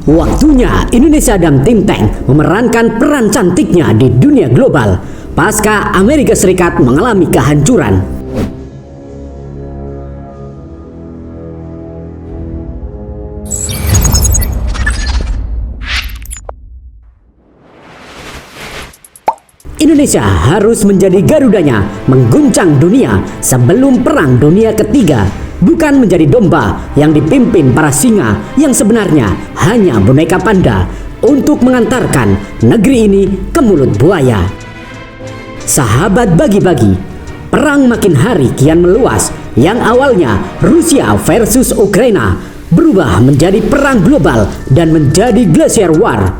Waktunya Indonesia dan Tim Tank memerankan peran cantiknya di dunia global pasca Amerika Serikat mengalami kehancuran. Indonesia harus menjadi garudanya mengguncang dunia sebelum Perang Dunia Ketiga, bukan menjadi domba yang dipimpin para singa yang sebenarnya hanya boneka panda untuk mengantarkan negeri ini ke mulut buaya. Sahabat bagi-bagi, perang makin hari kian meluas. Yang awalnya Rusia versus Ukraina berubah menjadi perang global dan menjadi Glacier War.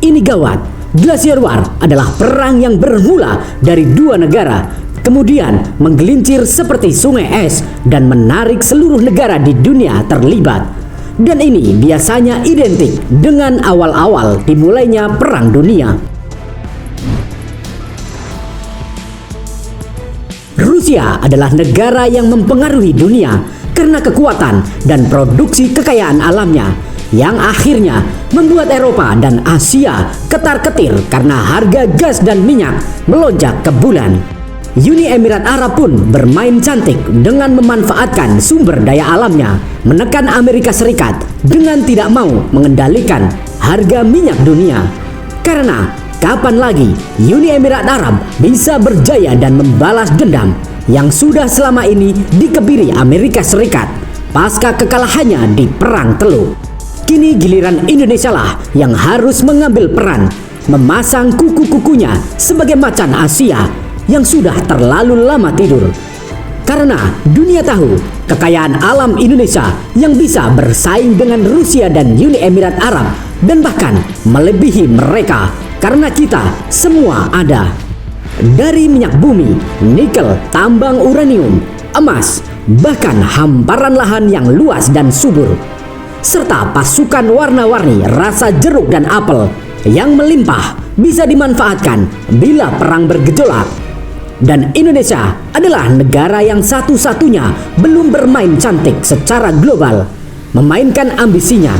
Ini gawat. Glacier War adalah perang yang bermula dari dua negara, kemudian menggelincir seperti sungai es dan menarik seluruh negara di dunia terlibat. Dan ini biasanya identik dengan awal-awal dimulainya Perang Dunia. Rusia adalah negara yang mempengaruhi dunia karena kekuatan dan produksi kekayaan alamnya, yang akhirnya membuat Eropa dan Asia ketar-ketir karena harga gas dan minyak melonjak ke bulan. Uni Emirat Arab pun bermain cantik dengan memanfaatkan sumber daya alamnya, menekan Amerika Serikat dengan tidak mau mengendalikan harga minyak dunia. Karena kapan lagi Uni Emirat Arab bisa berjaya dan membalas dendam yang sudah selama ini dikebiri Amerika Serikat pasca kekalahannya di Perang Teluk. Kini giliran Indonesia lah yang harus mengambil peran, memasang kuku-kukunya sebagai macan Asia yang sudah terlalu lama tidur. Karena dunia tahu kekayaan alam Indonesia yang bisa bersaing dengan Rusia dan Uni Emirat Arab dan bahkan melebihi mereka karena kita semua ada. Dari minyak bumi, nikel, tambang uranium, emas, bahkan hamparan lahan yang luas dan subur, serta pasukan warna-warni rasa jeruk dan apel yang melimpah bisa dimanfaatkan bila perang bergejolak. Dan Indonesia adalah negara yang satu-satunya belum bermain cantik secara global, memainkan ambisinya.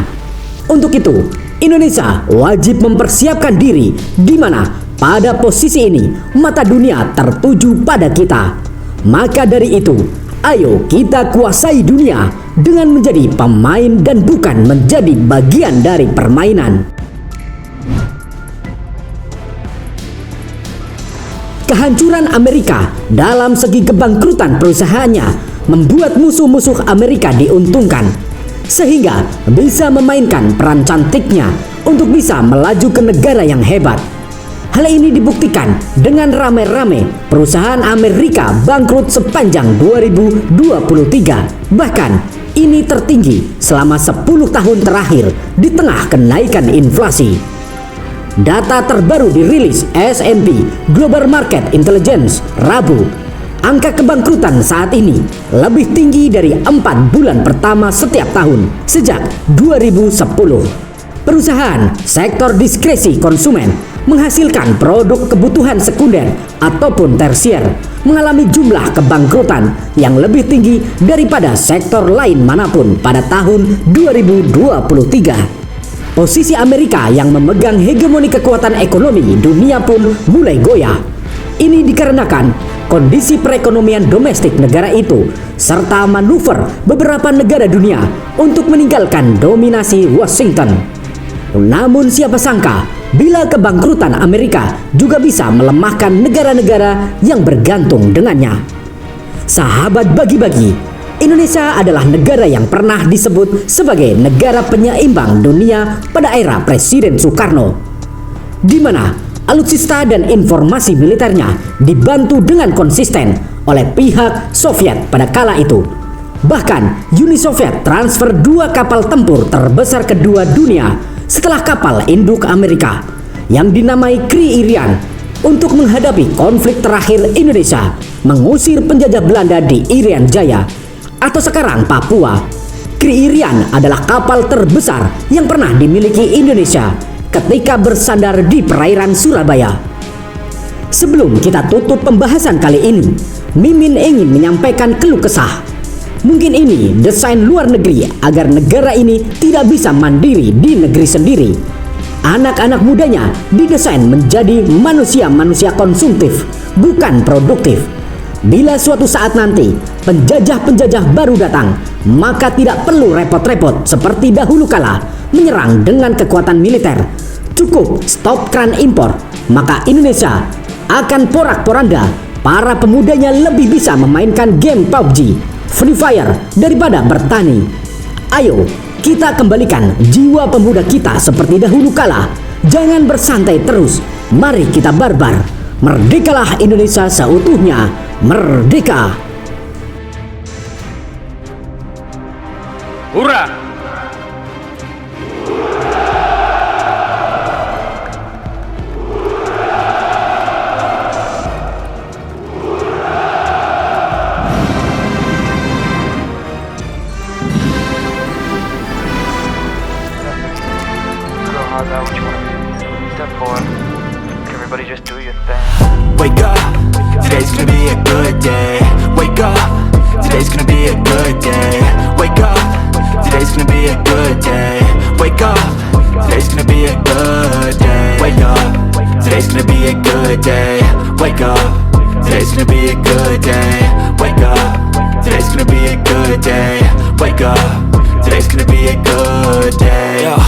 Untuk itu, Indonesia wajib mempersiapkan diri di mana pada posisi ini mata dunia tertuju pada kita. Maka dari itu, ayo kita kuasai dunia dengan menjadi pemain dan bukan menjadi bagian dari permainan. Kehancuran Amerika dalam segi kebangkrutan perusahaannya membuat musuh-musuh Amerika diuntungkan, sehingga bisa memainkan peran cantiknya untuk bisa melaju ke negara yang hebat. Hal ini dibuktikan dengan rame-rame perusahaan Amerika bangkrut sepanjang 2023. Bahkan ini tertinggi selama 10 tahun terakhir di tengah kenaikan inflasi. Data terbaru dirilis S&P Global Market Intelligence Rabu. Angka kebangkrutan saat ini lebih tinggi dari 4 bulan pertama setiap tahun sejak 2010. Perusahaan sektor diskresi konsumen menghasilkan produk kebutuhan sekunder ataupun tersier mengalami jumlah kebangkrutan yang lebih tinggi daripada sektor lain manapun pada tahun 2023. Posisi Amerika yang memegang hegemoni kekuatan ekonomi dunia pun mulai goyah. Ini dikarenakan kondisi perekonomian domestik negara itu serta manuver beberapa negara dunia untuk meninggalkan dominasi Washington. Namun siapa sangka bila kebangkrutan Amerika juga bisa melemahkan negara-negara yang bergantung dengannya. Sahabat bagi-bagi, Indonesia adalah negara yang pernah disebut sebagai negara penyeimbang dunia pada era Presiden Soekarno, di mana alutsista dan informasi militernya dibantu dengan konsisten oleh pihak Soviet pada kala itu. Bahkan Uni Soviet transfer 2 kapal tempur terbesar kedua dunia setelah kapal induk Amerika yang dinamai Kri Irian untuk menghadapi konflik terakhir Indonesia mengusir penjajah Belanda di Irian Jaya atau sekarang Papua. Kri Irian adalah kapal terbesar yang pernah dimiliki Indonesia ketika bersandar di perairan Surabaya. Sebelum kita tutup pembahasan kali ini, Mimin ingin menyampaikan keluh kesah. Mungkin ini desain luar negeri agar negara ini tidak bisa mandiri di negeri sendiri. Anak-anak mudanya didesain menjadi manusia-manusia konsumtif, bukan produktif. Bila suatu saat nanti penjajah-penjajah baru datang, maka tidak perlu repot-repot seperti dahulu kala menyerang dengan kekuatan militer. Cukup stop keran impor, maka Indonesia akan porak-poranda. Para pemudanya lebih bisa memainkan game PUBG, Free Fire daripada bertani. Ayo, kita kembalikan jiwa pemuda kita seperti dahulu kala. Jangan bersantai terus. Mari kita barbar. Merdekalah Indonesia seutuhnya. Merdeka. Hurrah! What you wanna be. Step forward. Everybody just do your thing. Wake up, today's gonna be a good day. Wake up, today's gonna be a good day. Wake up, today's gonna be a good day. Wake up, today's gonna be a good day. Wake up, today's gonna be a good day. Wake up, today's gonna be a good day. Wake up, today's gonna be a good day. Wake up, today's gonna be a good day. Yo.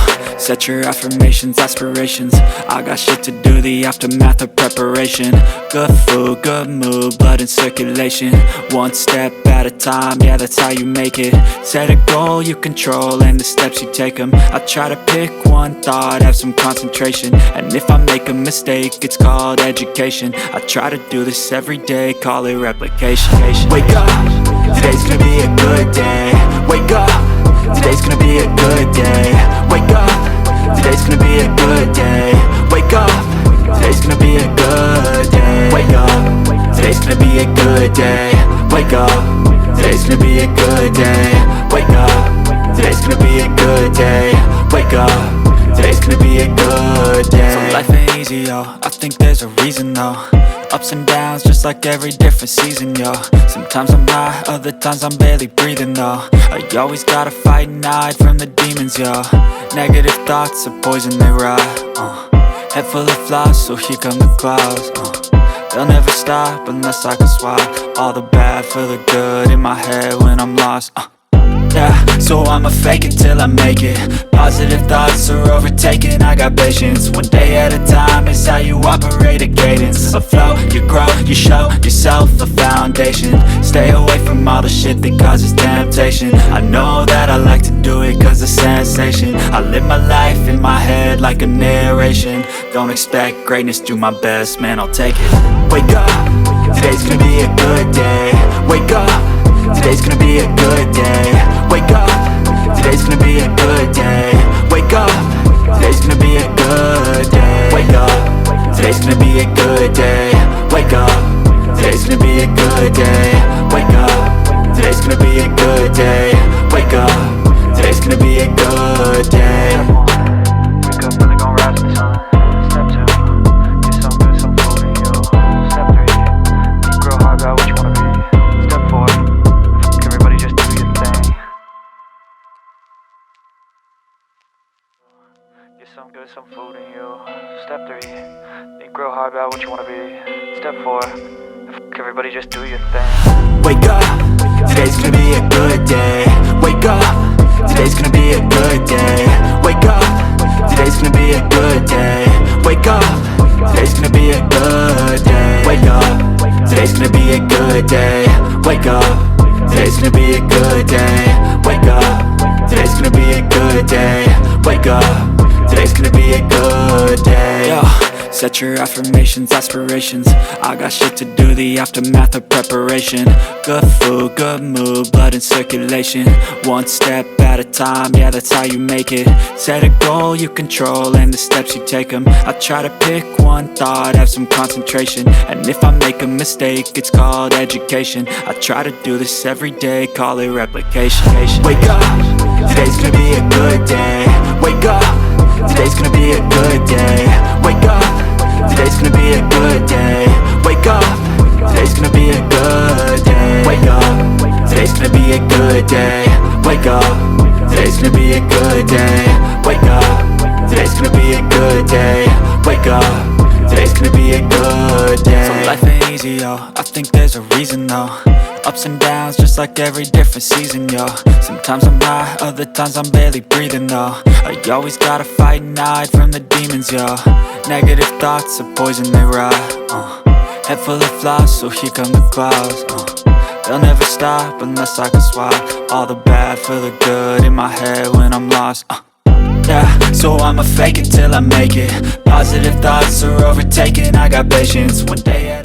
Set your affirmations, aspirations. I got shit to do, the aftermath of preparation. Good food, good mood, blood in circulation. One step at a time, yeah, that's how you make it. Set a goal you control and the steps you take them. I try to pick one thought, have some concentration. And if I make a mistake, it's called education. I try to do this every day, call it replication. Wake up, today's gonna be a good day. Wake up, today's gonna be a good day. Wake up, today's gonna be a good day. Wake up, today's gonna be a good day. Wake up, today's gonna be a good day. Wake up, today's gonna be a good day. Wake up, today's gonna be a good day. Wake up, today's gonna be a good day. So life ain't easy, yo, I think there's a reason though. Ups and downs, just like every different season, yo. Sometimes I'm high, other times I'm barely breathing, though. I always gotta fight and hide from the demons, yo. Negative thoughts are poison, they rot. Head full of flies, so here come the clouds. They'll never stop unless I can swap all the bad for the good in my head when I'm lost. Yeah, so I'ma fake it till I make it. Positive thoughts are overtaken, I got patience. One day at a time is how you operate a cadence. A flow, you grow, you show yourself a foundation. Stay away from all the shit that causes temptation. I know that I like to do it cause it's sensation. I live my life in my head like a narration. Don't expect greatness, do my best, man, I'll take it. Wake up, today's gonna be a good day. Wake up, today's gonna be a good day. Wake up, today's gonna be a good day. Wake up, today's gonna be a good day. Wake up, today's gonna be a good day. Wake up, today's gonna be a good day. Wake up, today's gonna be a good day. Wake up, today's gonna be a good day. Wake up, really gon' rise to the sun. Step 2, get some good, some food in you. Step 3, think real hard about what you wanna be. Step 4, everybody just do your thing. Get some good, some food in you. Step 3, think real hard about what you wanna be. Step 4, everybody just do your thing. Wake up, today's gonna be a good day. Wake up, today's gonna be a good day. Wake up, today's gonna be a good day. Wake up, today's gonna be a good day. Wake up, today's gonna be a good day. Wake up, today's gonna be a good day. Wake up, today's gonna be a good day. Wake up, today's gonna be a good day. Yo. Set your affirmations, aspirations. I got shit to do, the aftermath of preparation. Good food, good mood, blood in circulation. One step at a time, yeah, that's how you make it. Set a goal you control and the steps you take them. I try to pick one thought, have some concentration. And if I make a mistake, it's called education. I try to do this every day, call it replication. Wake up, today's gonna be a good day. Wake up, today's gonna be a good day. Wake up, today's gonna be a good day. Wake up, today's gonna be a good day. Wake up, today's gonna be a good good day. Wake up, today's gonna be a good day. So life ain't easy, yo, I think there's a reason though. Ups and downs, just like every different season, yo. Sometimes I'm high, other times I'm barely breathing, though. I always gotta fight and hide from the demons, yo. Negative thoughts are poison, they rot. Head full of flies, so here come the clouds. They'll never stop unless I can swap all the bad for the good in my head when I'm lost. Yeah, so I'ma fake it till I make it. Positive thoughts are overtaken, I got patience. One day at a